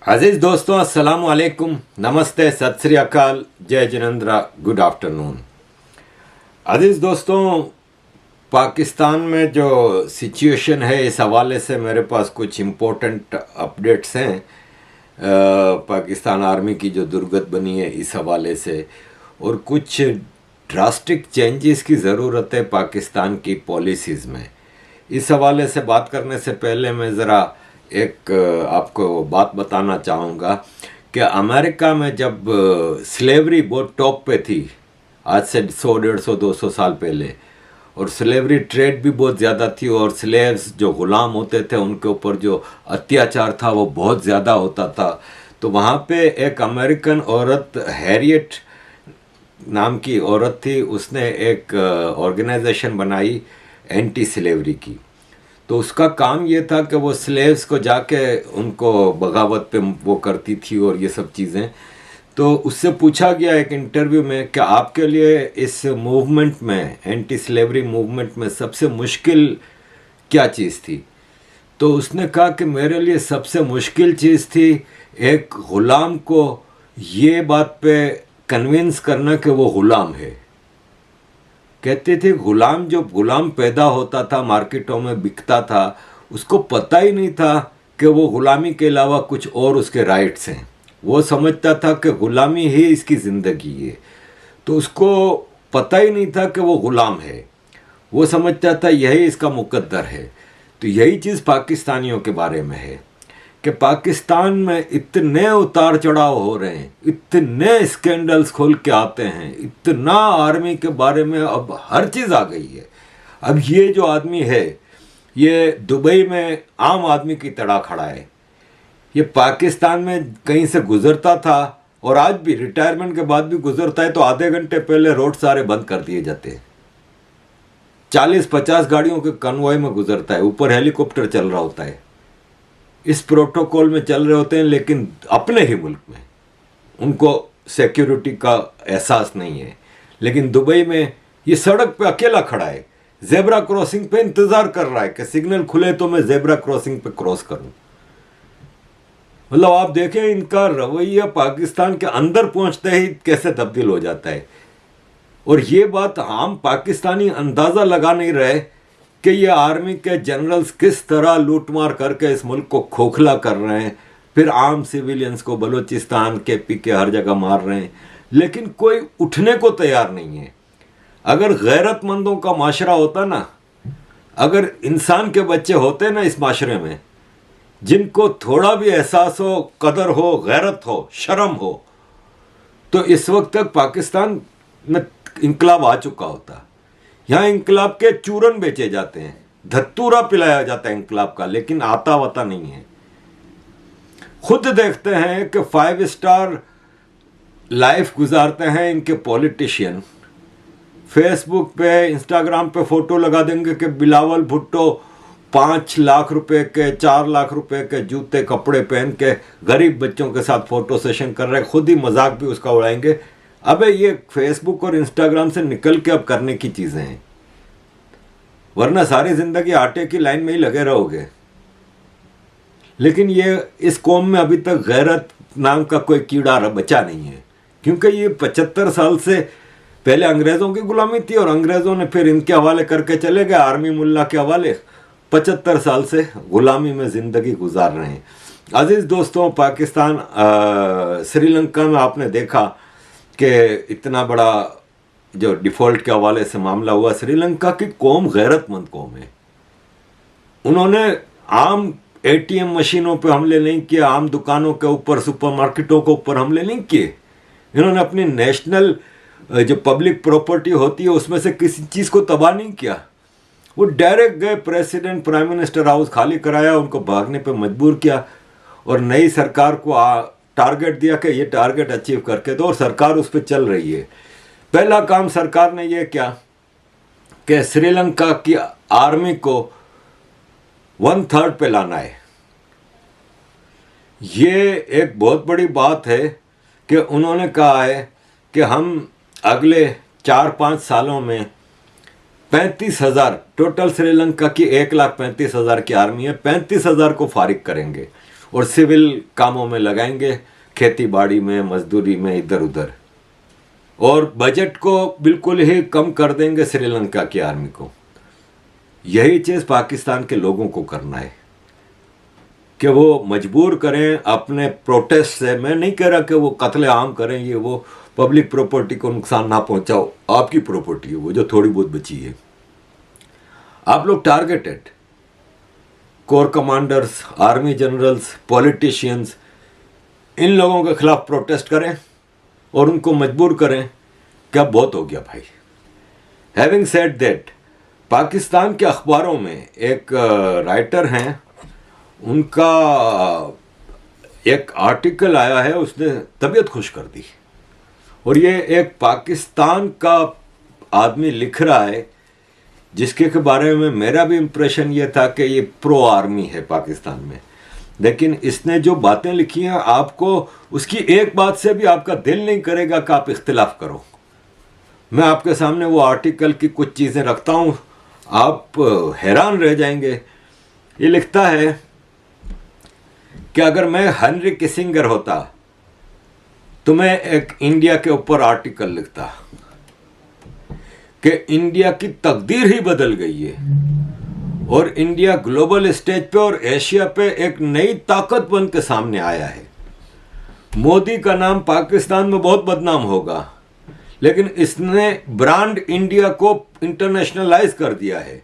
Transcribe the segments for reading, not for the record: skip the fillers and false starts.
अजीज दोस्तों, अस्सलाम वालेकुम, नमस्ते, सत श्री अकाल, जय जिनेंद्रा, गुड आफ्टरनून। अजीज दोस्तों, पाकिस्तान में जो सिचुएशन है इस हवाले से मेरे पास कुछ इम्पोर्टेंट अपडेट्स हैं। पाकिस्तान आर्मी की जो दुर्गत बनी है इस हवाले से, और कुछ ड्रास्टिक चेंजेस की ज़रूरत है पाकिस्तान की पॉलिसीज़ में। इस हवाले से बात करने से पहले मैं ज़रा एक आपको बात बताना चाहूँगा कि अमेरिका में जब स्लेवरी बहुत टॉप पे थी, आज से 100, 150, 200 साल पहले, और स्लेवरी ट्रेड भी बहुत ज़्यादा थी, और स्लेव्स जो ग़ुलाम होते थे उनके ऊपर जो अत्याचार था वो बहुत ज़्यादा होता था। तो वहाँ पे एक अमेरिकन औरत, हैरियट नाम की औरत थी, उसने एक ऑर्गेनाइजेशन बनाई एंटी स्लेवरी की। तो उसका काम ये था कि वो स्लेव्स को जाके उनको बगावत पे वो करती थी और ये सब चीज़ें। तो उससे पूछा गया एक इंटरव्यू में कि आपके लिए इस मूवमेंट में, एंटी स्लेवरी मूवमेंट में सबसे मुश्किल क्या चीज़ थी? तो उसने कहा कि मेरे लिए सबसे मुश्किल चीज़ थी एक ग़ुलाम को ये बात पे कन्विंस करना कि वो ग़ुलाम है। कहते थे ग़ुलाम, जो ग़ुलाम पैदा होता था, मार्केटों में बिकता था, उसको पता ही नहीं था कि वो ग़ुलामी के अलावा कुछ और उसके राइट्स हैं। वो समझता था कि ग़ुलामी ही इसकी ज़िंदगी है, तो उसको पता ही नहीं था कि वो ग़ुलाम है। वो समझता था यही इसका मुकद्दर है। तो यही चीज़ पाकिस्तानियों के बारे में है कि पाकिस्तान में इतने उतार चढ़ाव हो रहे हैं, इतने स्कैंडल्स खोल के आते हैं, इतना आर्मी के बारे में अब हर चीज़ आ गई है। अब ये जो आदमी है ये दुबई में आम आदमी की तरह खड़ा है। ये पाकिस्तान में कहीं से गुजरता था और आज भी रिटायरमेंट के बाद भी गुजरता है तो आधे घंटे पहले रोड सारे बंद कर दिए जाते हैं। 40-50 गाड़ियों के कन्वॉय में गुजरता है, ऊपर हेलीकॉप्टर चल रहा होता है, इस प्रोटोकॉल में चल रहे होते हैं, लेकिन अपने ही मुल्क में उनको सिक्योरिटी का एहसास नहीं है। लेकिन दुबई में ये सड़क पे अकेला खड़ा है, जेब्रा क्रॉसिंग पे इंतज़ार कर रहा है कि सिग्नल खुले तो मैं जेब्रा क्रॉसिंग पे क्रॉस करूं। मतलब आप देखें इनका रवैया पाकिस्तान के अंदर पहुंचते ही कैसे तब्दील हो जाता है। और ये बात हम पाकिस्तानी अंदाज़ा लगा नहीं रहे कि ये आर्मी के जनरल्स किस तरह लूटमार करके इस मुल्क को खोखला कर रहे हैं, फिर आम सिविलियंस को बलूचिस्तान के पी के हर जगह मार रहे हैं, लेकिन कोई उठने को तैयार नहीं है। अगर गैरतमंदों का माशरा होता ना, अगर इंसान के बच्चे होते ना इस माशरे में, जिनको थोड़ा भी एहसास हो, कदर हो, गैरत हो, शर्म हो, तो इस वक्त तक पाकिस्तान में इंकलाब आ चुका होता। यहाँ इंकलाब के चूरन बेचे जाते हैं, धतूरा पिलाया जाता है इंकलाब का, लेकिन आता वता नहीं है। खुद देखते हैं कि 5 स्टार लाइफ गुजारते हैं इनके पॉलिटिशियन, फेसबुक पे, इंस्टाग्राम पे फोटो लगा देंगे कि बिलावल भुट्टो 5 लाख रुपए के, 4 लाख रुपए के जूते कपड़े पहन के गरीब बच्चों के साथ फोटो सेशन कर रहे हैं, खुद ही मजाक भी उसका उड़ाएंगे। अबे ये फेसबुक और इंस्टाग्राम से निकल के अब करने की चीज़ें हैं, वरना सारी ज़िंदगी आटे की लाइन में ही लगे रहोगे। लेकिन ये इस कौम में अभी तक गैरत नाम का कोई कीड़ा बचा नहीं है, क्योंकि ये 75 साल से पहले अंग्रेज़ों की गुलामी थी और अंग्रेज़ों ने फिर इनके हवाले करके चले गए, आर्मी मुल्ला के हवाले। 75 साल से गुलामी में ज़िंदगी गुजार रहे हैं। अजीज़ दोस्तों, पाकिस्तान, श्रीलंका में आपने देखा कि इतना बड़ा जो डिफ़ॉल्ट के हवाले से मामला हुआ। श्रीलंका की कौम गैरतमंद कौम है। उन्होंने आम एटीएम मशीनों पे हमले नहीं किए, आम दुकानों के ऊपर, सुपरमार्केटों के ऊपर हमले नहीं किए। इन्होंने अपनी नेशनल जो पब्लिक प्रॉपर्टी होती है उसमें से किसी चीज़ को तबाह नहीं किया। वो डायरेक्ट गए, प्रेसिडेंट, प्राइम मिनिस्टर हाउस खाली कराया, उनको भागने पे मजबूर किया और नई सरकार को टारगेट दिया कि ये टारगेट अचीव करके दो, और सरकार उस पर चल रही है। पहला काम सरकार ने ये किया कि श्रीलंका की आर्मी को 1/3 पे लाना है। ये एक बहुत बड़ी बात है कि उन्होंने कहा है कि हम अगले 4-5 सालों में 35,000, टोटल श्रीलंका की 1,35,000 की आर्मी है, 35,000 को फारिग करेंगे और सिविल कामों में लगाएंगे, खेती बाड़ी में, मजदूरी में, इधर उधर, और बजट को बिल्कुल ही कम कर देंगे श्रीलंका की आर्मी को। यही चीज़ पाकिस्तान के लोगों को करना है कि वो मजबूर करें अपने प्रोटेस्ट से। मैं नहीं कह रहा कि वो कत्ले आम करें, ये वो पब्लिक प्रॉपर्टी को नुकसान ना पहुंचाओ, आपकी प्रॉपर्टी है वो जो थोड़ी बहुत बची है। आप लोग targeted, core commanders, army generals, politicians, इन लोगों के खिलाफ प्रोटेस्ट करें और उनको मजबूर करें कि अब बहुत हो गया भाई। हैविंग सेड दैट, पाकिस्तान के अखबारों में एक राइटर हैं, उनका एक आर्टिकल आया है, उसने तबीयत खुश कर दी। और ये एक पाकिस्तान का आदमी लिख रहा है जिसके के बारे में मेरा भी इम्प्रेशन ये था कि ये प्रो आर्मी है पाकिस्तान में, लेकिन इसने जो बातें लिखी हैं आपको उसकी एक बात से भी आपका दिल नहीं करेगा कि आप इख्तिलाफ करो। मैं आपके सामने वो आर्टिकल की कुछ चीज़ें रखता हूँ, आप हैरान रह जाएंगे। ये लिखता है कि अगर मैं हेनरी किसिंगर होता तो मैं एक इंडिया के ऊपर आर्टिकल लिखता कि इंडिया की तकदीर ही बदल गई है और इंडिया ग्लोबल स्टेज पे और एशिया पे एक नई ताकत बन के सामने आया है। मोदी का नाम पाकिस्तान में बहुत बदनाम होगा, लेकिन इसने ब्रांड इंडिया को इंटरनेशनलाइज कर दिया है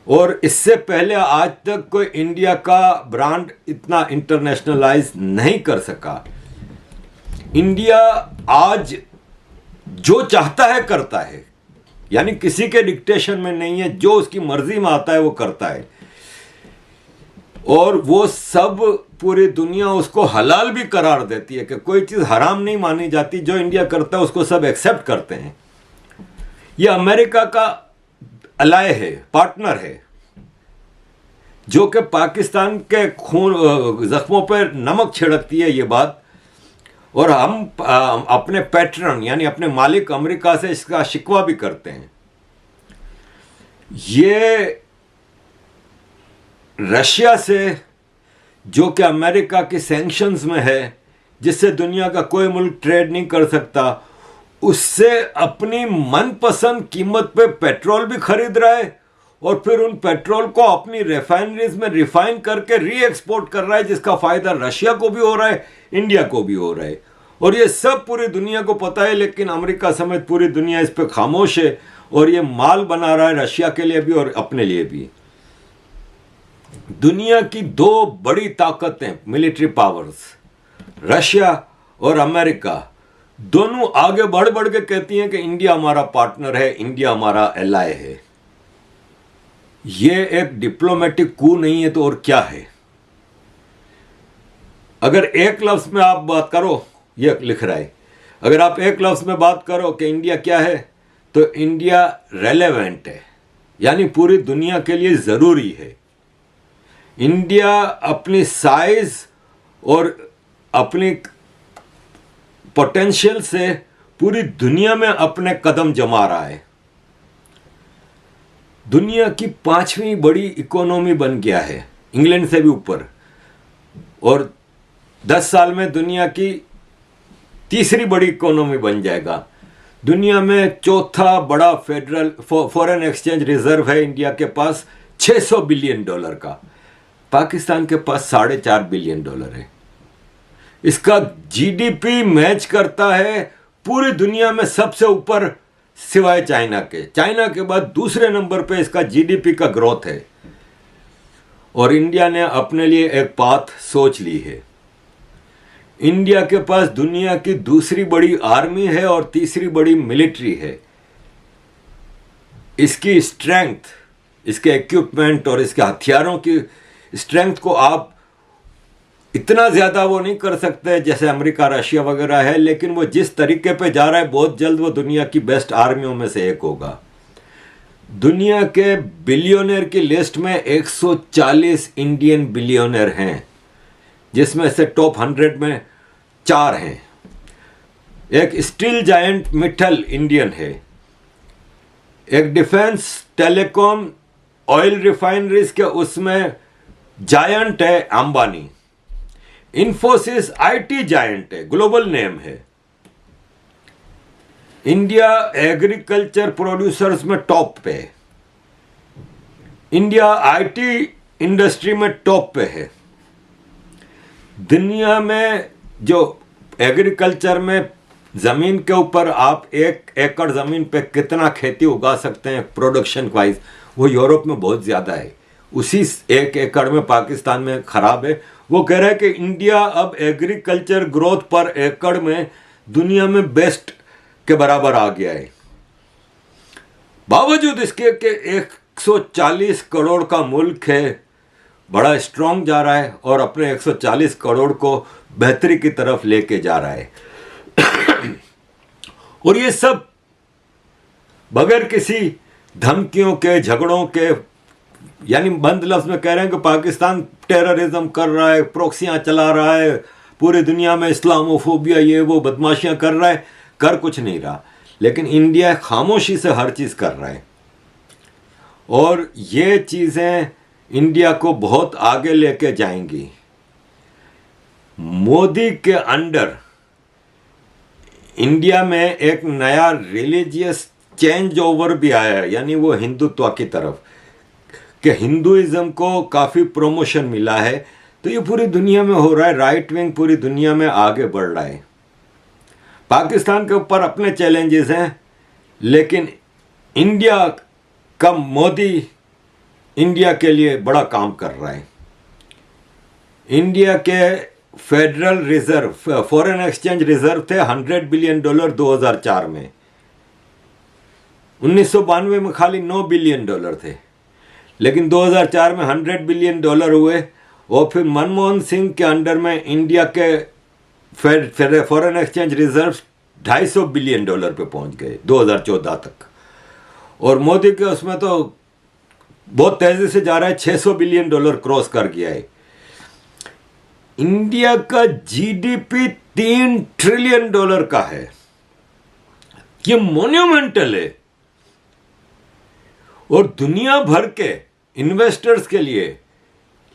और इससे पहले आज तक कोई इंडिया का ब्रांड इतना इंटरनेशनलाइज नहीं कर सका। इंडिया आज जो चाहता है करता है, यानी किसी के डिक्टेशन में नहीं है, जो उसकी मर्जी में आता है वो करता है और वो सब पूरी दुनिया उसको हलाल भी करार देती है कि कोई चीज़ हराम नहीं मानी जाती। जो इंडिया करता है उसको सब एक्सेप्ट करते हैं। ये अमेरिका का अलाय है, पार्टनर है, जो कि पाकिस्तान के खून जख्मों पर नमक छिड़कती है ये बात, और हम अपने पैट्रन यानी अपने मालिक अमेरिका से इसका शिकवा भी करते हैं। ये रशिया से, जो कि अमेरिका की सैंक्शंस में है, जिससे दुनिया का कोई मुल्क ट्रेड नहीं कर सकता, उससे अपनी मनपसंद कीमत पे पेट्रोल भी खरीद रहा है और फिर उन पेट्रोल को अपनी रिफाइनरीज में रिफाइन करके री एक्सपोर्ट कर रहा है, जिसका फायदा रशिया को भी हो रहा है, इंडिया को भी हो रहा है। और ये सब पूरी दुनिया को पता है, लेकिन अमेरिका समेत पूरी दुनिया इस पे खामोश है और ये माल बना रहा है रशिया के लिए भी और अपने लिए भी। दुनिया की दो बड़ी ताकतें, मिलिट्री पावर्स, रशिया और अमेरिका, दोनों आगे बढ़ बढ़ के कहती हैं कि इंडिया हमारा पार्टनर है, इंडिया हमारा एलाय है। ये एक डिप्लोमेटिक कू नहीं है तो और क्या है? अगर एक लफ्ज में आप बात करो, ये लिख रहा है, अगर आप एक लफ्ज में बात करो कि इंडिया क्या है, तो इंडिया रेलेवेंट है, यानी पूरी दुनिया के लिए ज़रूरी है। इंडिया अपनी साइज और अपनी पोटेंशियल से पूरी दुनिया में अपने कदम जमा रहा है। दुनिया की 5वीं बड़ी इकोनॉमी बन गया है, इंग्लैंड से भी ऊपर, और 10 साल में दुनिया की 3री बड़ी इकोनॉमी बन जाएगा। दुनिया में 4था बड़ा फेडरल फॉरेन एक्सचेंज रिजर्व है इंडिया के पास, $600 बिलियन का। पाकिस्तान के पास $4.5 बिलियन है। इसका जीडीपी मैच करता है पूरी दुनिया में सबसे ऊपर, सिवाय चाइना के। चाइना के बाद दूसरे नंबर पे इसका जीडीपी का ग्रोथ है। और इंडिया ने अपने लिए एक पाथ सोच ली है। इंडिया के पास दुनिया की 2री बड़ी आर्मी है और 3री बड़ी मिलिट्री है। इसकी स्ट्रेंथ, इसके इक्विपमेंट और इसके हथियारों की स्ट्रेंथ को आप इतना ज़्यादा वो नहीं कर सकते जैसे अमेरिका, रशिया वगैरह है, लेकिन वो जिस तरीके पे जा रहा है बहुत जल्द वो दुनिया की बेस्ट आर्मियों में से एक होगा। दुनिया के बिलियनर की लिस्ट में 140 इंडियन बिलियनर हैं, जिसमें से टॉप 100 में 4 हैं। एक स्टील जायंट मित्तल इंडियन है, एक डिफेंस, टेलीकॉम, ऑयल रिफाइनरीज के उसमें जायंट है अंबानी, इन्फोसिस आईटी जायंट है, ग्लोबल नेम है। इंडिया एग्रीकल्चर प्रोड्यूसर्स में टॉप पे है। इंडिया आईटी इंडस्ट्री में टॉप पे है। दुनिया में जो एग्रीकल्चर में ज़मीन के ऊपर आप 1 एकड़ ज़मीन पे कितना खेती उगा सकते हैं प्रोडक्शन वाइज, वो यूरोप में बहुत ज़्यादा है। उसी 1 एकड़ में पाकिस्तान में ख़राब है। वो कह रहा है कि इंडिया अब एग्रीकल्चर ग्रोथ पर एकड़ में दुनिया में बेस्ट के बराबर आ गया है। बावजूद इसके कि 140 करोड़ का मुल्क है, बड़ा स्ट्रांग जा रहा है और अपने 140 करोड़ को बेहतरी की तरफ लेके जा रहा है। और ये सब बगैर किसी धमकियों के, झगड़ों के, यानी बंद लफ्ज में कह रहे हैं कि पाकिस्तान टेररिज्म कर रहा है, प्रॉक्सियां चला रहा है, पूरी दुनिया में इस्लामोफोबिया ये वो बदमाशियां कर रहा है, कर कुछ नहीं रहा। लेकिन इंडिया खामोशी से हर चीज़ कर रहा है और ये चीज़ें इंडिया को बहुत आगे लेके जाएंगी। मोदी के अंडर इंडिया में एक नया रिलीजियस चेंज ओवर भी आया है, यानी वो हिंदुत्व की तरफ, कि हिंदुइज्म को काफ़ी प्रमोशन मिला है। तो ये पूरी दुनिया में हो रहा है, राइट विंग पूरी दुनिया में आगे बढ़ रहा है। पाकिस्तान के ऊपर अपने चैलेंजेस हैं, लेकिन इंडिया का मोदी इंडिया के लिए बड़ा काम कर रहा है। इंडिया के federal reserve, foreign exchange reserve थे $100 बिलियन 2004 में। 1992 में खाली $9 बिलियन थे, लेकिन 2004 में $100 बिलियन हुए। और फिर मनमोहन सिंह के अंडर में इंडिया के फॉरेन एक्सचेंज रिजर्व $250 बिलियन पे पहुंच गए 2014 तक। और मोदी के उसमें तो बहुत तेजी से जा रहा है, $600 बिलियन क्रॉस कर गया है। इंडिया का जीडीपी $3 ट्रिलियन का है। ये मोन्यूमेंटल है और दुनिया भर के इन्वेस्टर्स के लिए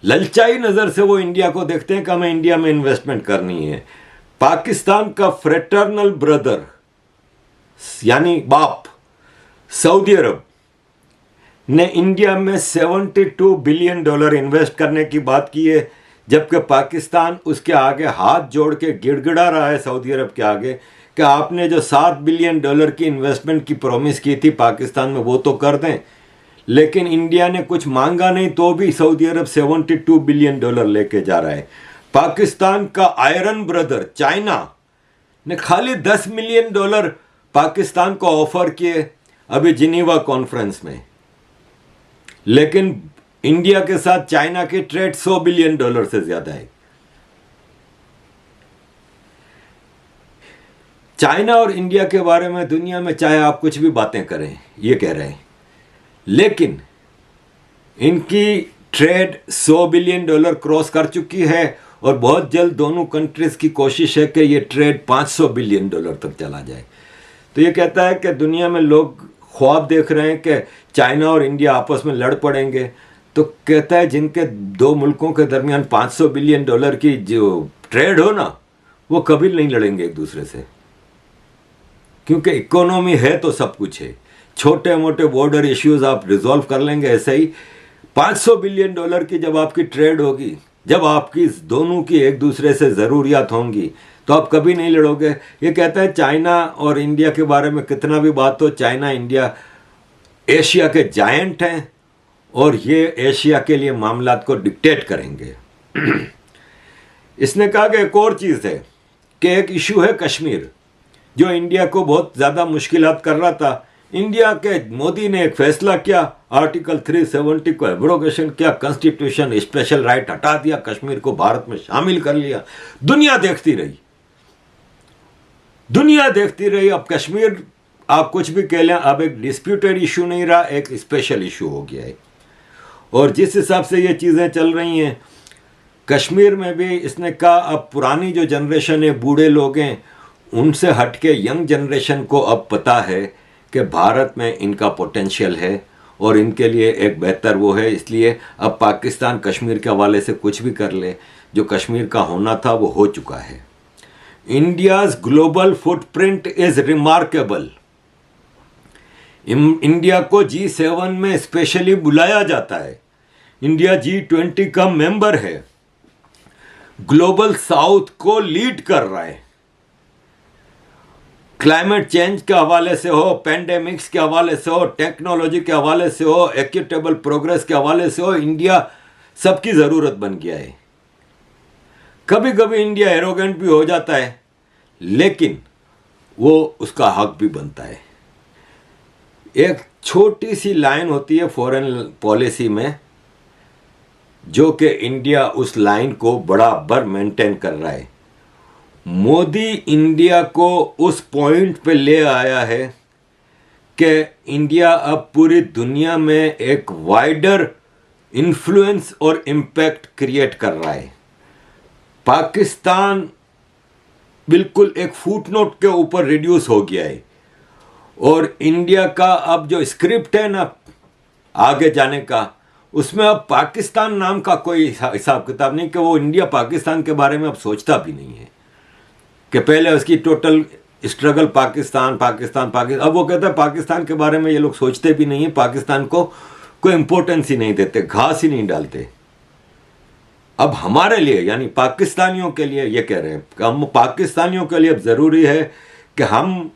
ललचाई नजर से वो इंडिया को देखते हैं कि हमें इंडिया में इन्वेस्टमेंट करनी है। पाकिस्तान का फ्रेटर्नल ब्रदर यानी बाप सऊदी अरब ने इंडिया में $72 बिलियन इन्वेस्ट करने की बात की है, जबकि पाकिस्तान उसके आगे हाथ जोड़ के गिड़गिड़ा रहा है सऊदी अरब के आगे कि आपने जो $7 बिलियन की इन्वेस्टमेंट की प्रॉमिस की थी पाकिस्तान में वो तो कर दें। लेकिन इंडिया ने कुछ मांगा नहीं तो भी सऊदी अरब $72 बिलियन लेके जा रहा है। पाकिस्तान का आयरन ब्रदर चाइना ने खाली $10 मिलियन पाकिस्तान को ऑफर किए अभी जिनीवा कॉन्फ्रेंस में, लेकिन इंडिया के साथ चाइना की ट्रेड $100 बिलियन से ज्यादा है। चाइना और इंडिया के बारे में दुनिया में चाहे आप कुछ भी बातें करें, ये कह रहे हैं, लेकिन इनकी ट्रेड $100 बिलियन क्रॉस कर चुकी है और बहुत जल्द दोनों कंट्रीज की कोशिश है कि ये ट्रेड $500 बिलियन तक चला जाए। तो ये कहता है कि दुनिया में लोग ख्वाब देख रहे हैं कि चाइना और इंडिया आपस में लड़ पड़ेंगे। तो कहता है जिनके दो मुल्कों के दरमियान $500 बिलियन की जो ट्रेड हो ना, वो कभी नहीं लड़ेंगे एक दूसरे से, क्योंकि इकोनॉमी है तो सब कुछ है। छोटे मोटे बॉर्डर इश्यूज आप रिजॉल्व कर लेंगे। ऐसे ही $500 बिलियन की जब आपकी ट्रेड होगी, जब आपकी दोनों की एक दूसरे से ज़रूरियात होंगी, तो आप कभी नहीं लड़ोगे। ये कहता है चाइना और इंडिया के बारे में कितना भी बात हो, चाइना इंडिया एशिया के जायंट हैं और ये एशिया के लिए मामलात को डिक्टेट करेंगे। इसने कहा कि एक और चीज़ है कि एक इशू है कश्मीर, जो इंडिया को बहुत ज़्यादा मुश्किलात कर रहा था। इंडिया के मोदी ने एक फैसला किया, आर्टिकल 370 को एब्रोगेशन किया, कॉन्स्टिट्यूशन स्पेशल राइट हटा दिया, कश्मीर को भारत में शामिल कर लिया। दुनिया देखती रही, दुनिया देखती रही। अब कश्मीर आप कुछ भी कह लें, अब एक डिस्प्यूटेड इशू नहीं रहा, एक स्पेशल इशू हो गया है। और जिस हिसाब से ये चीज़ें चल रही हैं कश्मीर में भी, इसने कहा अब पुरानी जो जनरेशन है, बूढ़े लोग हैं, उनसे हटके यंग जनरेशन को अब पता है कि भारत में इनका पोटेंशियल है और इनके लिए एक बेहतर वो है। इसलिए अब पाकिस्तान कश्मीर के हवाले से कुछ भी कर ले, जो कश्मीर का होना था वो हो चुका है। India's global footprint is remarkable. India को G7 में स्पेशली बुलाया जाता है। इंडिया G20 का मेंबर है, ग्लोबल साउथ को लीड कर रहा है। क्लाइमेट चेंज के हवाले से हो, पेंडेमिक्स के हवाले से हो, टेक्नोलॉजी के हवाले से हो, इक्विटेबल प्रोग्रेस के हवाले से हो, इंडिया सबकी ज़रूरत बन गया है। कभी कभी इंडिया एरोगेंट भी हो जाता है, लेकिन वो उसका हक भी बनता है। एक छोटी सी लाइन होती है फॉरेन पॉलिसी में, जो कि इंडिया उस लाइन को बराबर मेंटेन कर रहा है। मोदी इंडिया को उस पॉइंट पे ले आया है कि इंडिया अब पूरी दुनिया में एक वाइडर इन्फ्लुएंस और इम्पैक्ट क्रिएट कर रहा है। पाकिस्तान बिल्कुल एक फुटनोट के ऊपर रिड्यूस हो गया है, और इंडिया का अब जो स्क्रिप्ट है ना आगे जाने का, उसमें अब पाकिस्तान नाम का कोई हिसाब किताब नहीं, कि वो इंडिया पाकिस्तान के बारे में अब सोचता भी नहीं है। कि पहले उसकी टोटल स्ट्रगल पाकिस्तान पाकिस्तान पाकिस्तान, अब वो कहता है पाकिस्तान के बारे में ये लोग सोचते भी नहीं है, पाकिस्तान को कोई इंपॉर्टेंस ही नहीं देते, घास ही नहीं डालते। अब हमारे लिए यानी पाकिस्तानियों के लिए ये कह रहे हैं कि हम पाकिस्तानियों के लिए अब ज़रूरी है कि हम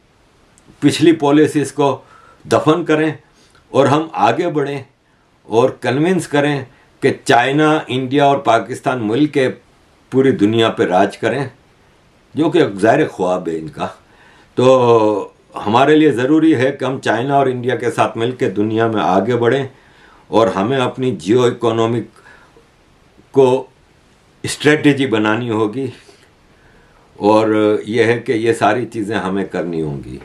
पिछली पॉलिसीज़ को दफन करें और हम आगे बढ़ें और कन्विंस करें कि चाइना, इंडिया और पाकिस्तान मिल के पूरी दुनिया पे राज करें, जो कि ज़ाहिर ख्वाब है इनका। तो हमारे लिए ज़रूरी है कि हम चाइना और इंडिया के साथ मिल के दुनिया में आगे बढ़ें, और हमें अपनी जियो इकोनॉमिक को स्ट्रेटजी बनानी होगी, और यह है कि ये सारी चीज़ें हमें करनी होंगी।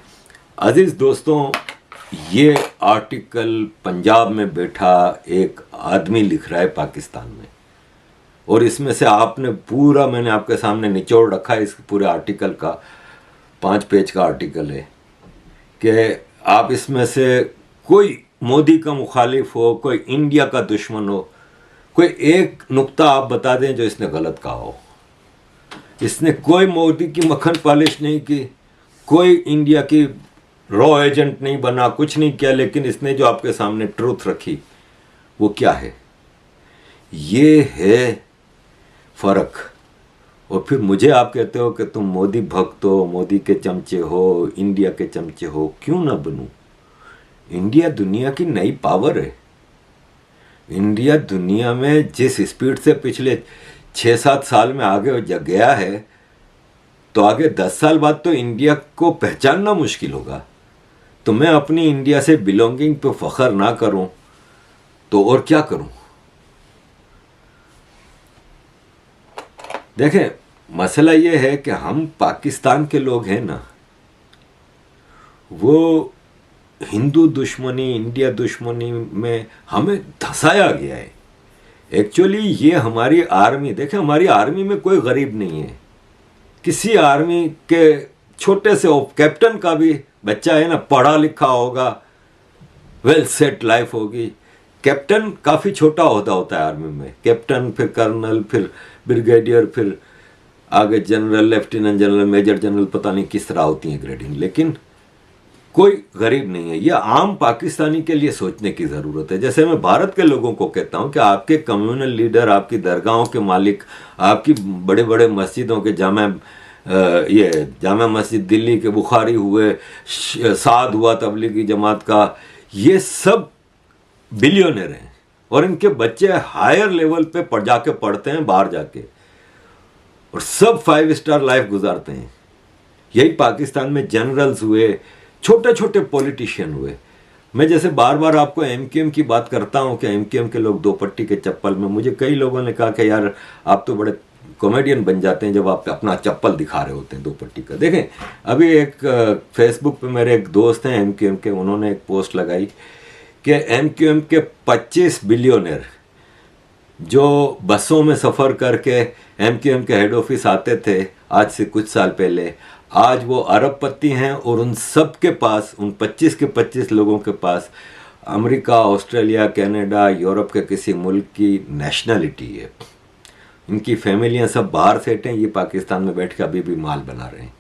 अजीज़ दोस्तों, ये आर्टिकल पंजाब में बैठा एक आदमी लिख रहा है पाकिस्तान में, और इसमें से आपने पूरा, मैंने आपके सामने निचोड़ रखा है इस पूरे आर्टिकल का, 5 पेज का आर्टिकल है, कि आप इसमें से कोई मोदी का मुखालिफ हो, कोई इंडिया का दुश्मन हो, कोई एक नुक्ता आप बता दें जो इसने गलत कहा हो। इसने कोई मोदी की मक्खन पॉलिश नहीं की, कोई इंडिया की रॉ एजेंट नहीं बना, कुछ नहीं किया, लेकिन इसने जो आपके सामने ट्रूथ रखी वो क्या है? ये है फ़र्क। और फिर मुझे आप कहते हो कि तुम मोदी भक्त हो, मोदी के चमचे हो, इंडिया के चमचे हो। क्यों ना बनूं? इंडिया दुनिया की नई पावर है। इंडिया दुनिया में जिस स्पीड से पिछले 6-7 साल में आगे गया है, तो आगे 10 साल बाद तो इंडिया को पहचानना मुश्किल होगा। तो मैं अपनी इंडिया से बिलोंगिंग पे फख्र ना करूं तो और क्या करूं? देखें, मसला ये है कि हम पाकिस्तान के लोग हैं ना, वो हिंदू दुश्मनी, इंडिया दुश्मनी में हमें धंसाया गया है। एक्चुअली ये हमारी आर्मी, देखें हमारी आर्मी में कोई गरीब नहीं है। किसी आर्मी के छोटे से कैप्टन का भी बच्चा है ना, पढ़ा लिखा होगा, वेल सेट लाइफ होगी। कैप्टन काफ़ी छोटा ओहदा होता है आर्मी में, कैप्टन, फिर कर्नल, फिर ब्रिगेडियर, फिर आगे general, lieutenant general, major general, पता नहीं किस तरह होती है ग्रेडिंग। लेकिन कोई गरीब नहीं है। यह आम पाकिस्तानी के लिए सोचने की ज़रूरत है। जैसे मैं भारत के लोगों को कहता हूं कि आपके कम्युनल लीडर, आपकी दरगाहों के मालिक, आपकी बड़े बड़े मस्जिदों के जामा मस्जिद दिल्ली के बुखारी हुए, साद हुआ तबलीगी जमात का, ये सब बिलियनर हैं, और इनके बच्चे हायर लेवल पे जाके पढ़ते हैं बाहर जाके, और सब 5 स्टार लाइफ गुजारते हैं। यही पाकिस्तान में जनरल्स हुए, छोटे छोटे पॉलिटिशियन हुए। मैं जैसे बार बार आपको एमक्यूएम की बात करता हूं कि एमक्यूएम के लोग 2 पट्टी के चप्पल में, मुझे कई लोगों ने कहा कि यार आप तो बड़े कॉमेडियन बन जाते हैं जब आप अपना चप्पल दिखा रहे होते हैं 2 पट्टी का। देखें, अभी एक फेसबुक पे मेरे एक दोस्त हैं एमक्यूएम के, उन्होंने एक पोस्ट लगाई कि एमक्यूएम के 25 बिलियनर जो बसों में सफ़र करके एमक्यूएम के हेड ऑफिस आते थे आज से कुछ साल पहले, आज वो अरबपति हैं, और उन सब के पास, उन 25 के 25 लोगों के पास अमेरिका, ऑस्ट्रेलिया, कनाडा, यूरोप के किसी मुल्क की नेशनलिटी है, इनकी फैमिलियां सब बाहर सेट हैं, ये पाकिस्तान में बैठ के अभी भी माल बना रहे हैं।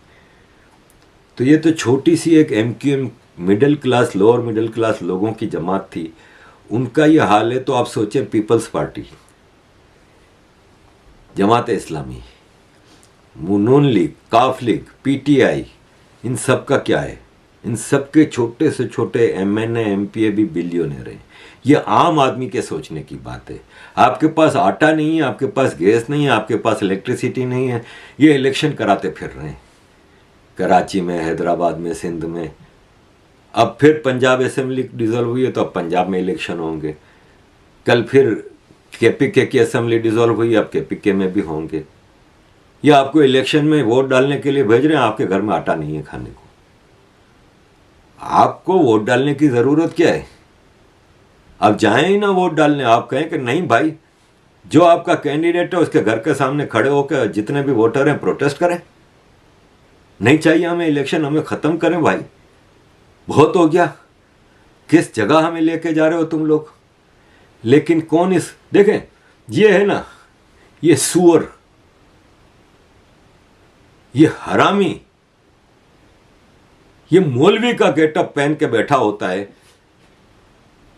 तो ये तो छोटी सी एक MQM middle class, lower middle class लोगों की जमात थी, उनका ये हाल है। तो आप सोचें पीपल्स पार्टी, जमात इस्लामी, नून लीग, काफ लीग, PTI, इन सब का क्या है? इन सब के छोटे से छोटे MNA MPA भी बिलियनर हैं। ये आम आदमी के सोचने की बात है। आपके पास आटा नहीं है, आपके पास गैस नहीं है, आपके पास इलेक्ट्रिसिटी नहीं है, ये इलेक्शन कराते फिर रहे हैं कराची में, हैदराबाद में, सिंध में। अब फिर पंजाब असेंबली डिसॉल्व हुई है तो अब पंजाब में इलेक्शन होंगे। कल फिर KPK की असेंबली डिसॉल्व हुई, अब KPK में भी होंगे। ये आपको इलेक्शन में वोट डालने के लिए भेज रहे हैं, आपके घर में आटा नहीं है खाने को। आपको वोट डालने की ज़रूरत क्या है? आप जाएं ही ना वोट डालने। आप कहें कि नहीं भाई, जो आपका कैंडिडेट है उसके घर के सामने खड़े होकर जितने भी वोटर हैं प्रोटेस्ट करें, नहीं चाहिए हमें इलेक्शन, हमें ख़त्म करें भाई, बहुत हो गया। किस जगह हमें लेके जा रहे हो तुम लोग? लेकिन कौन इस, देखें ये है ना, ये सुअर, ये हरामी, ये मौलवी का गेटअप पहन के बैठा होता है।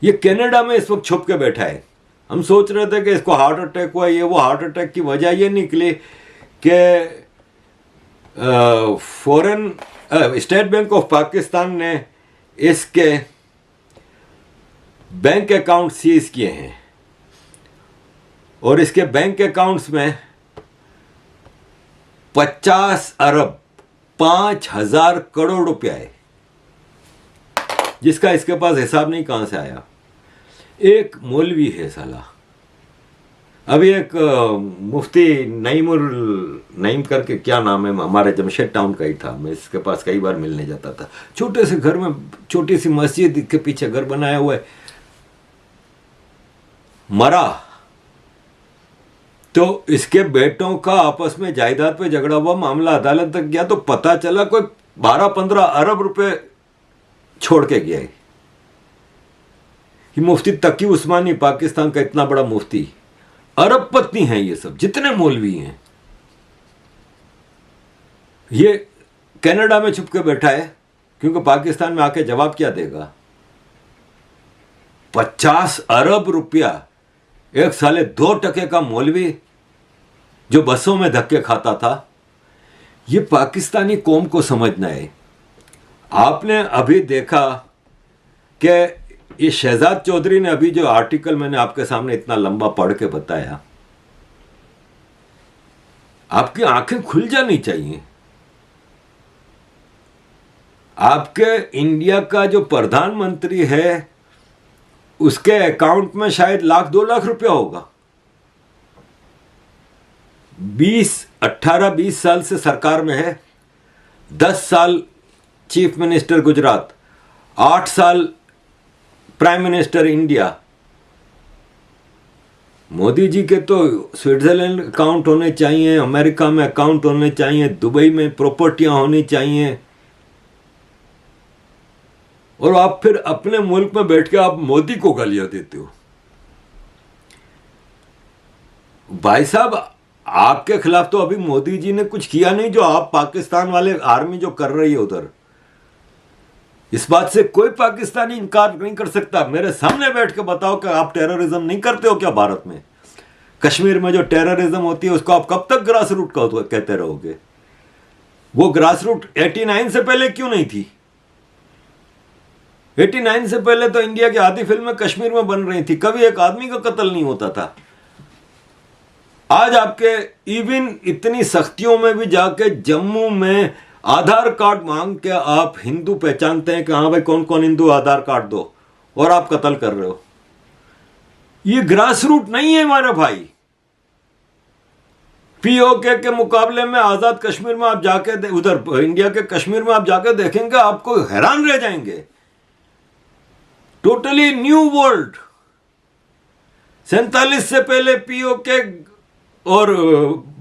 ये कनाडा में इस वक्त छुप के बैठा है। हम सोच रहे थे कि इसको हार्ट अटैक हुआ, ये वो। हार्ट अटैक की वजह ये निकली कि foreign state bank of Pakistan ने इसके बैंक अकाउंट सीज किए हैं और इसके बैंक अकाउंट्स में 50 अरब 5,000 करोड़ रुपया है, जिसका इसके पास हिसाब नहीं कहां से आया। एक मौलवी है साला। अभी एक मुफ्ती नईम करके, क्या नाम है, हमारे जमशेद टाउन का ही था, मैं इसके पास कई बार मिलने जाता था। छोटे से घर में, छोटी सी मस्जिद के पीछे घर बनाया हुआ है। मरा तो इसके बेटों का आपस में जायदाद पे झगड़ा हुआ, मामला अदालत तक गया तो पता चला कोई 12-15 अरब रुपए छोड़ के गया है। ये मुफ्ती तकी उस्मानी, पाकिस्तान का इतना बड़ा मुफ्ती, अरबपति हैं ये सब, जितने मौलवी हैं। ये कनाडा में छुप के बैठा है क्योंकि पाकिस्तान में आके जवाब क्या देगा? 50 अरब रुपया एक साले 2% का मौलवी जो बसों में धक्के खाता था। ये पाकिस्तानी कौम को समझना है। आपने अभी देखा कि ये शहजाद चौधरी ने अभी जो आर्टिकल मैंने आपके सामने इतना लंबा पढ़ के बताया, आपकी आंखें खुल जानी चाहिए। आपके इंडिया का जो प्रधानमंत्री है उसके अकाउंट में शायद 1-2 लाख रुपया होगा। 18-20 साल से सरकार में है, 10 साल चीफ मिनिस्टर गुजरात, 8 साल prime minister India. Modi ji के तो स्विट्जरलैंड अकाउंट होने चाहिए, अमेरिका में अकाउंट होने चाहिए, दुबई में प्रॉपर्टियां होनी चाहिए, और आप फिर अपने मुल्क में बैठ के आप मोदी को गालियां देते हो। भाई साहब, आपके खिलाफ तो अभी मोदी जी ने कुछ किया नहीं, जो आप पाकिस्तान वाले आर्मी जो कर रही है उधर, इस बात से कोई पाकिस्तानी इनकार नहीं कर सकता। मेरे सामने बैठ के बताओ कि आप टेररिज्म नहीं करते हो क्या भारत में? कश्मीर में जो टेररिज्म होती है उसको आप कब तक ग्रास रूट कहते रहोगे? वो ग्रास रूट 89 से पहले क्यों नहीं थी? 89 से पहले तो इंडिया की आधी फिल्में कश्मीर में बन रही थी, कभी एक आदमी का कत्ल नहीं होता था। आज आपके इवन इतनी सख्तियों में भी जाके जम्मू में आधार कार्ड मांग के आप हिंदू पहचानते हैं कि हाँ भाई कौन कौन हिंदू, आधार कार्ड दो, और आप कत्ल कर रहे हो। ये ग्रास रूट नहीं है हमारे भाई। POK के मुकाबले में आजाद कश्मीर में आप जाके उधर इंडिया के कश्मीर में आप जाके देखेंगे, आपको हैरान रह जाएंगे। Totally new world. 47 से पहले POK और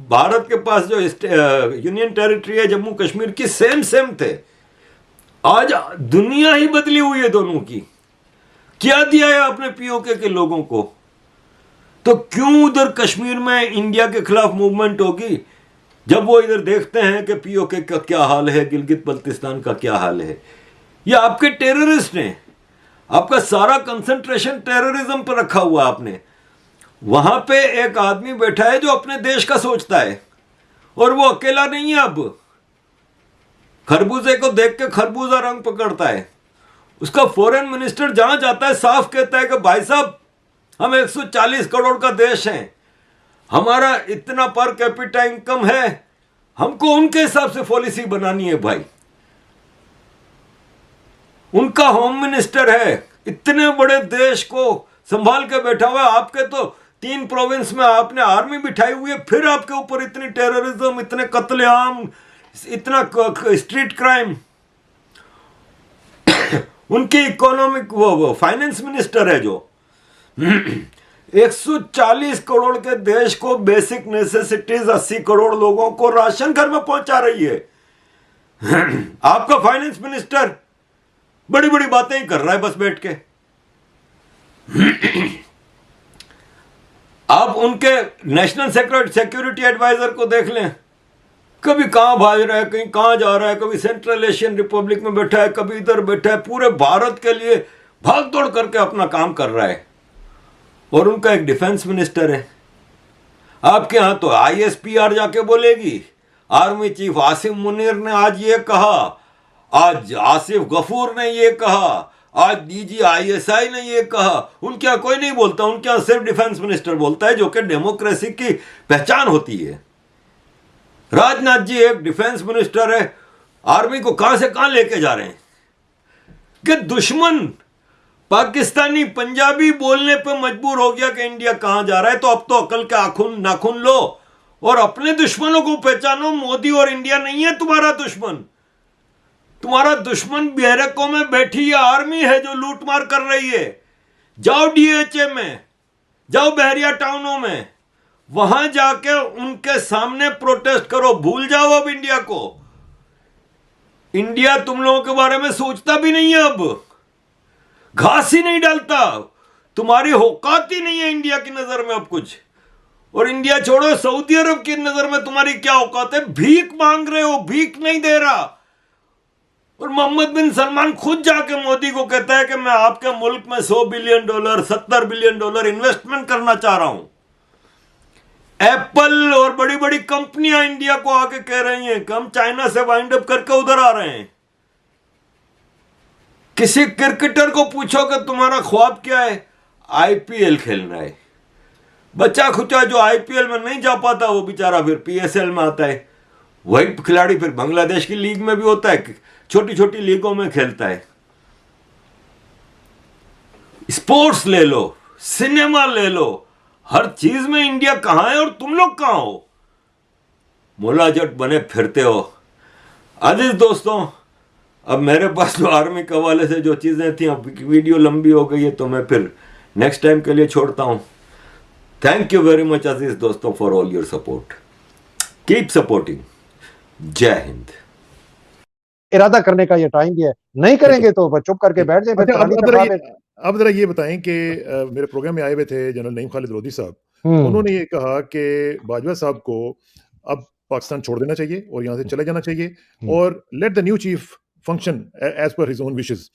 भारत के पास जो यूनियन टेरिटरी है जम्मू कश्मीर की, सेम थे। आज दुनिया ही बदली हुई है दोनों की। क्या दिया है आपने पीओके के लोगों को? तो क्यों उधर कश्मीर में इंडिया के खिलाफ मूवमेंट होगी जब वो इधर देखते हैं कि पीओके का क्या हाल है, गिलगित बल्तिस्तान का क्या हाल है? ये आपके टेररिस्ट हैं, आपका सारा कंसंट्रेशन टेररिज्म पर रखा हुआ आपने। वहां पे एक आदमी बैठा है जो अपने देश का सोचता है, और वो अकेला नहीं है। अब खरबूजे को देख के खरबूजा रंग पकड़ता है। उसका फॉरेन मिनिस्टर जहां जाता है साफ कहता है कि भाई साहब, हम 140 करोड़ का देश हैं, हमारा इतना पर कैपिटा इनकम है, हमको उनके हिसाब से पॉलिसी बनानी है भाई। उनका होम मिनिस्टर है, इतने बड़े देश को संभाल के बैठा हुआ है। आपके तो 3 प्रोविंस में आपने आर्मी बिठाई हुई है, फिर आपके ऊपर इतनी टेररिज्म, इतने कत्लेआम, इतना स्ट्रीट क्राइम। उनकी इकोनॉमिक वो फाइनेंस मिनिस्टर है जो 140 करोड़ के देश को बेसिक नेसेसिटीज 80 करोड़ लोगों को राशन घर में पहुंचा रही है। आपका फाइनेंस मिनिस्टर बड़ी बड़ी बातें ही कर रहा है बस बैठ के। आप उनके नेशनल सिक्योरिटी एडवाइजर को देख लें, कभी कहां भाग रहा है, कहीं कहां जा रहा है, कभी सेंट्रल एशियन रिपब्लिक में बैठा है, कभी इधर बैठा है, पूरे भारत के लिए भाग दौड़ करके अपना काम कर रहा है। और उनका एक डिफेंस मिनिस्टर है। आपके यहां तो ISPR जाके बोलेगी, आर्मी चीफ आसिम मुनीर ने आज ये कहा, आज आसिफ गफूर ने ये कहा, आज DG ISI ने ये कहा। उनके यहां कोई नहीं बोलता, उनके यहां सिर्फ डिफेंस मिनिस्टर बोलता है, जो कि डेमोक्रेसी की पहचान होती है। राजनाथ जी एक डिफेंस मिनिस्टर है, आर्मी को कहां से कहां लेके जा रहे हैं कि दुश्मन पाकिस्तानी पंजाबी बोलने पे मजबूर हो गया कि इंडिया कहां जा रहा है। तो अब तो अकल के आखुन नाखुन लो और अपने दुश्मनों को पहचानो। मोदी और इंडिया नहीं है तुम्हारा दुश्मन। तुम्हारा दुश्मन बैरकों में बैठी है आर्मी है जो लूटमार कर रही है। जाओ DHA में, जाओ बहरिया टाउनों में, वहां जाके उनके सामने प्रोटेस्ट करो। भूल जाओ अब इंडिया को। इंडिया तुम लोगों के बारे में सोचता भी नहीं है, अब घास ही नहीं डालता। तुम्हारी औकात ही नहीं है इंडिया की नजर में अब कुछ। और इंडिया छोड़ो, सऊदी अरब की नजर में तुम्हारी क्या औकात है? भीख मांग रहे हो, भीख नहीं दे रहा। और मोहम्मद बिन सलमान खुद जाके मोदी को कहता है कि मैं आपके मुल्क में $100 बिलियन, $70 बिलियन इन्वेस्टमेंट करना चाह रहा हूं। एप्पल और बड़ी बड़ी कंपनियां इंडिया को आके कह रही हैं कि हम चाइना से वाइंड अप करके उधर आ रहे हैं। किसी क्रिकेटर को पूछो कि तुम्हारा ख्वाब क्या है? IPL खेलना है। बच्चा खुचा जो IPL में नहीं जा पाता वो बेचारा फिर PSL में आता है। वही खिलाड़ी फिर बांग्लादेश की लीग में भी होता है, छोटी छोटी लीगों में खेलता है। स्पोर्ट्स ले लो, सिनेमा ले लो, हर चीज में इंडिया कहां है और तुम लोग कहां हो? मोला जट बने फिरते हो। अजीज दोस्तों, अब मेरे पास जो आर्मी के हवाले से जो चीजें थी, अब वीडियो लंबी हो गई है तो मैं फिर नेक्स्ट टाइम के लिए छोड़ता हूं। थैंक यू वेरी मच अजीज दोस्तों for all your support. Keep supporting. जय हिंद। इरादा करने का ये टाइम भी है, नहीं करेंगे तो चुप करके बैठ जाए। अब जरा ये बताएं कि मेरे प्रोग्राम में आए हुए थे जनरल नईम खालिद लोधी साहब, उन्होंने ये कहा कि बाजवा साहब को अब पाकिस्तान छोड़ देना चाहिए और यहाँ से चले जाना चाहिए और let the new chief function as per his own wishes.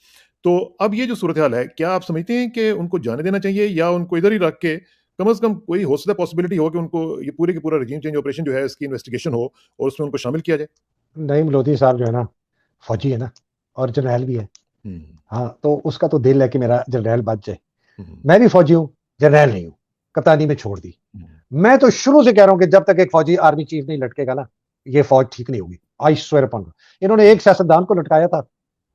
तो अब ये जो सूरत हाल है, क्या आप समझते हैं कि उनको जाने देना चाहिए या उनको इधर ही रख के कम से कम कोई हो सकता पॉसिबिलिटी हो कि उनको ये पूरे के पूरा रजीम चेंज ऑपरेशन जो है इसकी इन्वेस्टिगेशन हो और उसमें उनको शामिल किया जाए? नईम लोधी साहब जो है ना, फौजी है ना और जर्नैल भी है। हाँ, तो उसका तो दिल है कि मेरा जर्नैल बच जाए। मैं भी फौजी हूँ, जर्नैल नहीं हूँ, कप्तानी में छोड़ दी। मैं तो शुरू से कह रहा हूँ कि जब तक एक फौजी आर्मी चीफ नहीं लटकेगा ना, ये फौज ठीक नहीं होगी। I swear upon. इन्होंने एक सियासतदान को लटकाया था,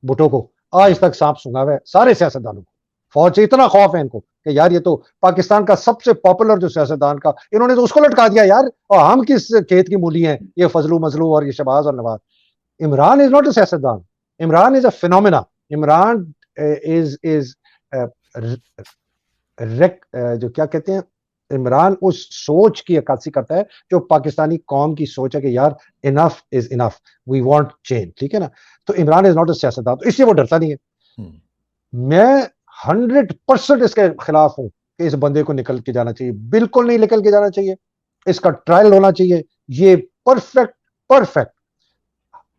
भुट्टो को, आज तक सांप सूंघा हुआ है सारे सियासतदानों को। फौज से इतना खौफ है इनको कि यार ये तो पाकिस्तान का सबसे पॉपुलर जो सियासतदान का, इन्होंने तो उसको लटका दिया यार। और हम किस खेत की मूली हैं, ये फजलू मजलू और ये शहबाज और Nawaz. Imran is not a सियासतदान, Imran is a phenomena. Imran is जो क्या कहते हैं, इमरान उस सोच की अक्कासी करता है जो पाकिस्तानी कौम की सोच है कि यार enough is enough, we want change. ठीक है ना? तो इमरान इज नॉट अ सियासतदान, तो इसलिए वो डरता नहीं है। मैं 100% इसके खिलाफ हूं कि इस बंदे को निकल के जाना चाहिए, बिल्कुल नहीं निकल के जाना चाहिए, इसका ट्रायल होना चाहिए। ये परफेक्ट परफेक्ट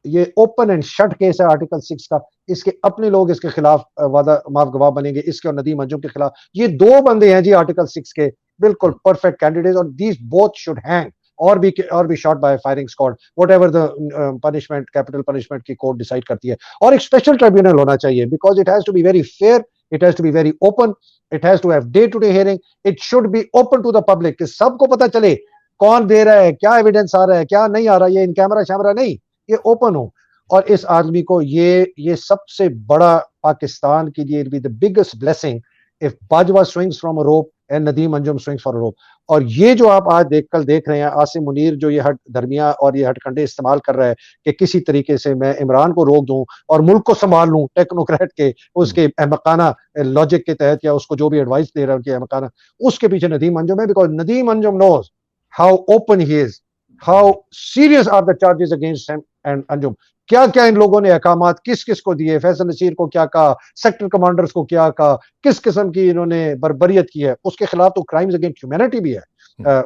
ये ओपन एंड शट केस है आर्टिकल 6 का। इसके अपने लोग इसके खिलाफ वादा माफ गवाह बनेंगे, इसके और नदीम अंजुम के खिलाफ। ये दो बंदे हैं जी आर्टिकल 6 के, बिल्कुल परफेक्ट कैंडिडेट, और दीज बोथ शुड हैंग और भी shot by firing squad, whatever the punishment, capital punishment की कोर्ट डिसाइड करती है। और एक स्पेशल ट्रिब्यूनल होना चाहिए, because it has to be very fair, it has to be very open, it has to have day to day hearing, it should be open to the public, कि सबको पता चले कौन दे रहा है, क्या एविडेंस आ रहा है, क्या नहीं आ रहा, ये इन कैमरा शैमरा नहीं, ये ओपन हो। और इस आदमी को ये सबसे बड़ा पाकिस्तान के लिए be the biggest blessing if Bajwa swings from a rope and Nadeem Anjum swings for a rope. और ये जो आप आज कल देख रहे हैं, आसिम मुनीर जो ये हट धर्मिया और ये हटकंडे इस्तेमाल कर रहा है कि किसी तरीके से मैं इमरान को रोक दूं और मुल्क को संभाल लूं, टेक्नोक्रेट के उसके अहमकाना लॉजिक के तहत, या उसको जो भी एडवाइस दे रहा है उनकी अहमकाना, उसके पीछे नदीम अंजुम है। Because Nadeem Anjum knows how open he is, how serious are the charges against him and Anjum. क्या क्या इन लोगों ने अहकामात किस किस को दिए, फैसल नसीर को क्या कहा, सेक्टर कमांडर्स को क्या कहा, किस किस्म की इन्होंने बर्बरियत की है, उसके खिलाफ तो क्राइम्स अगेंस्ट ह्यूमैनिटी भी है,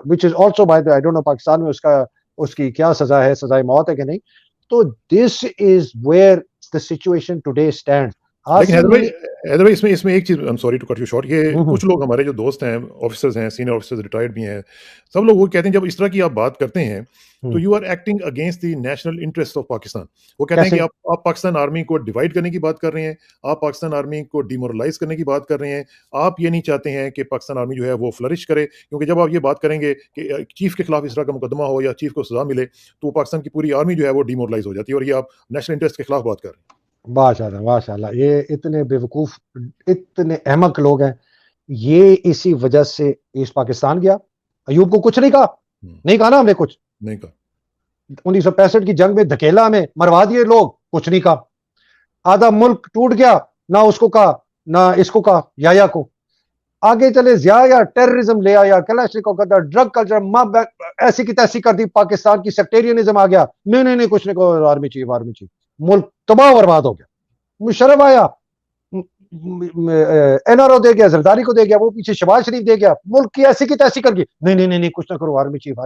which is also by the, I don't know Pakistan में उसकी क्या सजा है, सजाए मौत है कि नहीं। तो this is where the situation today stand. लेकिन हैदर भाई इसमें एक चीज, I am sorry to cut you short, ये कुछ लोग हमारे जो दोस्त हैं, ऑफिसर्स हैं, सीनियर ऑफिसर्स, रिटायर्ड भी हैं, सब लोग वो कहते हैं जब इस तरह की आप बात करते हैं तो you are acting against the national interest of Pakistan. वो कहते हैं कि आप पाकिस्तान आर्मी को डिवाइड करने की बात कर रहे हैं, आप पाकिस्तान आर्मी को डिमोरलाइज करने की बात कर रहे हैं, आप ये नहीं चाहते हैं कि पाकिस्तान आर्मी जो है वो फ्लरिश करे, क्योंकि जब आप ये बात करेंगे कि चीफ के खिलाफ इस तरह का मुकदमा हो या चीफ को सजा मिले तो पाकिस्तान की पूरी आर्मी जो है वो डिमोरलाइज हो जाती है, और ये आप नेशनल इंटरेस्ट के खिलाफ बात कर रहे हैं। माशाल्लाह माशाल्लाह, ये इतने बेवकूफ, इतने अहमक लोग हैं। ये इसी वजह से ईस्ट पाकिस्तान गया, अयूब को कुछ नहीं कहा, नहीं कहा ना हमने, कुछ नहीं कहा। 1965 की जंग में धकेला हमें, मरवा दिए लोग, कुछ नहीं कहा। आधा मुल्क टूट गया, ना उसको कहा ना इसको कहा, याया को। आगे चले जिया टेररिज्म ले आया, कलाशनिकोव का ड्रग कल्चर ऐसी की तैसी कर दी, पाकिस्तान की सेक्टेरियनिज्म आ गया, नहीं कुछ नहीं कहो, आर्मी चाहिए, मुल्क तबाह बर्बाद हो गया। मुशर्रफ आया, एनआरओ दे गया, जरदारी को दे गया, वो पीछे शहबाज शरीफ दे गया, मुल्क की ऐसी की तैसी कर गई, नहीं कुछ ना करो, आर्मी चीफ।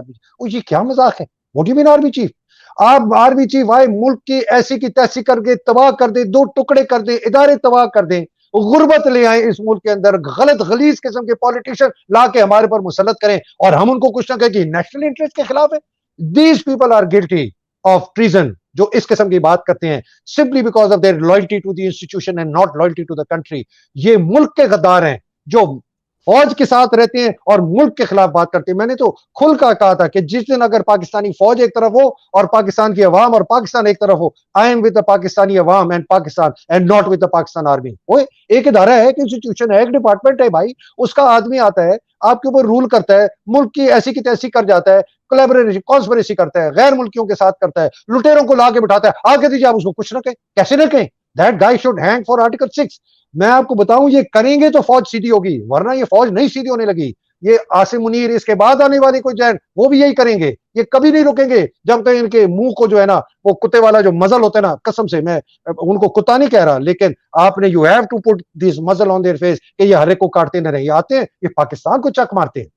ये क्या मजाक है, what do you mean army chief? आप आर्मी चीफ आए, मुल्क की ऐसी की तैसी करके तबाह कर दे, दो टुकड़े कर दे, इदारे तबाह कर दे, गुर्बत ले आए इस मुल्क के अंदर, गलत गलीज किस्म के पॉलिटिशियन ला के हमारे पर मुसल्लत करें, और हम उनको कुछ ना कहें कि नेशनल इंटरेस्ट के खिलाफ है। These people are guilty of treason, जो इस किस्म की बात करते हैं simply because of their loyalty to the institution and not loyalty to the country. ये मुल्क के गद्दार हैं जो फौज के साथ रहते हैं और मुल्क के खिलाफ बात करते हैं। मैंने तो खुल कर कहा था कि जिस दिन अगर पाकिस्तानी फौज एक तरफ हो और पाकिस्तान की अवाम और पाकिस्तान एक तरफ हो, I am with the Pakistani अवाम and Pakistan and not with the Pakistan army. वो एक इदारा है, एक इंस्टीट्यूशन है, एक डिपार्टमेंट है भाई, उसका आदमी आता है आपके ऊपर रूल करता है, मुल्क की ऐसी की तैसी कर जाता है, कोलैबोरेशन कॉन्स्पिरेसी करता है, गैर मुल्कियों के साथ करता है, लुटेरों को लाके बिठाता है, आगे दीजिए, आप उसको कुछ ना कहें, कैसे ना कहें? That guy should hang for article 6। मैं आपको बताऊं, ये करेंगे तो फौज सीधी होगी, वरना ये फौज नहीं सीधी होने लगी। ये आसिम मुनीर, इसके बाद आने वाले कोई जैन, वो भी यही करेंगे, ये कभी नहीं रुकेंगे जब तक इनके मुंह को जो है ना, वो कुत्ते वाला जो मजल होता है ना, कसम से मैं उनको कुत्ता नहीं कह रहा, लेकिन आपने you have to put this muzzle on their face कि ये हर एक को काटते न रहे। आते हैं ये पाकिस्तान को चक मारते हैं।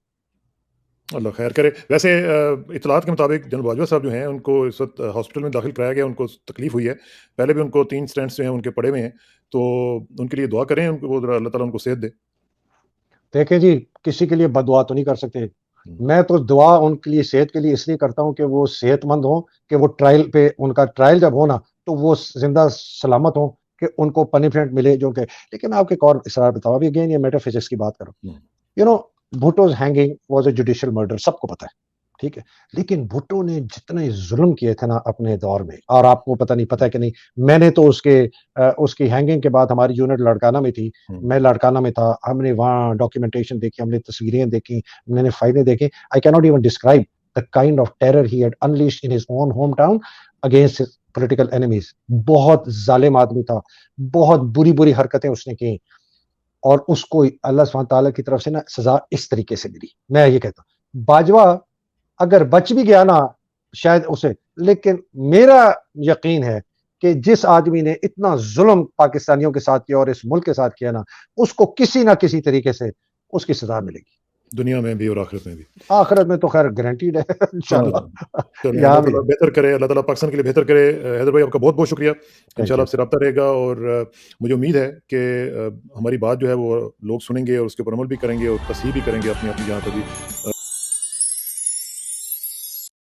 अल्लाह खैर करे। वैसे इतलात के मुताबिक जनरल बाजवा साहब जो हैं उनको इस वक्त हॉस्पिटल में दाखिल कराया गया, उनको तकलीफ हुई है, पहले भी उनको 3 स्टेंट्स जो हैं उनके पड़े हुए हैं, तो उनके लिए दुआ करें, उनको अल्लाह ताला उनको सेहत दे। देखें जी, किसी के लिए बददुआ तो नहीं कर सकते, मैं तो दुआ उनके लिए सेहत के लिए इसलिए करता हूं कि वो सेहतमंद हो, कि वो ट्रायल पे, उनका ट्रायल जब हो ना तो वो जिंदा सलामत हो, कि उनको पनिशमेंट मिले जो के। लेकिन आपके एक और इसरार बताओ, अभी अगेन ये मेटाफिजिक्स की बात करो, you know Bhutto's hanging was a judicial murder, सबको पता है, ठीक है। लेकिन भुट्टो ने जितने जुल्म किए थे ना अपने दौर में, और आपको पता नहीं, पता है कि नहीं, मैंने तो उसकी हैंगिंग के बाद हमारी यूनिट लड़काना में थी, मैं लड़काना में था, हमने वहाँ डॉक्यूमेंटेशन देखी, हमने तस्वीरें देखी, मैंने फाइलें देखी। I can not even describe the kind of terror he had unleashed in his own home town against his political enemies. बहुत जालिम आदमी था, बहुत बुरी बुरी हरकतें उसने की, और उसको अल्लाह सुब्हान तआला की तरफ से ना सजा इस तरीके से मिली। मैं ये कहता हूँ बाजवा अगर बच भी गया ना शायद उसे, लेकिन मेरा यकीन है कि जिस आदमी ने इतना जुल्म पाकिस्तानियों के साथ किया और इस मुल्क के साथ किया ना, उसको किसी ना किसी तरीके से उसकी सजा मिलेगी, दुनिया में भी और आखिरत में भी। आखिरत में तो खैर गारंटीड है इंशाल्लाह। चलिए, यहाँ अल्लाह भी ताला बेहतर करे, अल्लाह ताला पाकिस्तान के लिए बेहतर करे। हैदर भाई, आपका बहुत-बहुत शुक्रिया। इंशाल्लाह you. आपसे राब्ता रहेगा और मुझे उम्मीद है कि हमारी बात जो है वो लोग सुनेंगे और उसके ऊपर अमल भी करेंगे और तस्हीह भी करेंगे अपनी-अपनी जहाँ पे भी